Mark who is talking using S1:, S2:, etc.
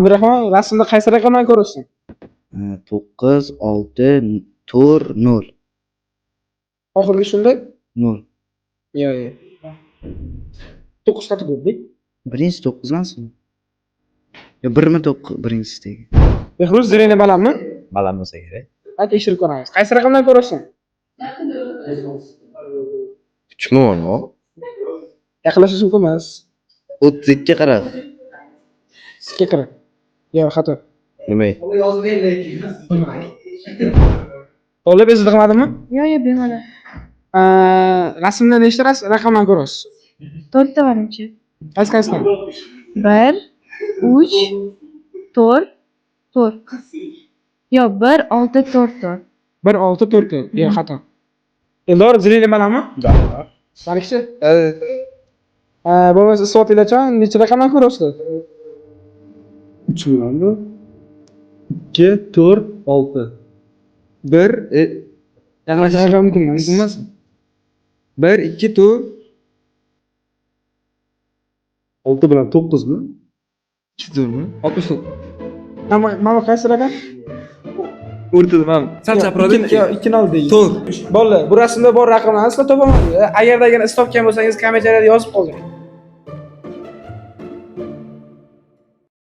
S1: Abdurahmon, rasmda qaysi raqamlarni ko'ryapsan?
S2: 9, 6, 4, 0.
S1: Oxirgi shunday?
S2: 0.
S1: Yo'q. 9 qati ko'rdik.
S2: Birinchi 9 emasmi? Yo 1mi 9 birinchisidagi.
S1: Behruz zireni balandmi?
S3: Baland bo'lsa kerak.
S1: Ha, tekshirib ko'ramiz. Qaysi raqamlarni ko'ryapsan?
S3: 3mi bor?
S1: Yaqinlashish mumkin emas.
S2: 32 qarab.
S1: Sizga qara. Yo'q, xato.
S3: Nima?
S1: To'g'ri bezdi qilmadimmi?
S4: Yo'q, bemalol.
S1: Rasmda nechta raqamlarni ko'ryapsiz?
S4: 4 ta menimcha.
S1: Qaysi-qaysidan?
S4: 1, 3, 4, 4. Yo'q, 1, 6, 4, 4.
S1: 1 6 4. Yo'q, xato. Eldor zireni balandmi?
S3: Da.
S1: Sarikchi? Bo'lmasa isbotlaychi, necha raqamlarni ko'ryapsiz?
S5: 3 mi? 2, 4, 6. 1
S1: Yaqinlashish mumkin emas. 1 2 4
S5: 6 bilan 9 mi?
S1: 60. Mana qaysi raqam?
S5: O'rtada mana sal chaproqda
S1: 2 0 deydi. To'g'ri. Bolalar, bu rasmda bor raqamlarni sizlar topaman. Agarda yana istopgan bo'lsangiz kommentariyada yozib qoldiring.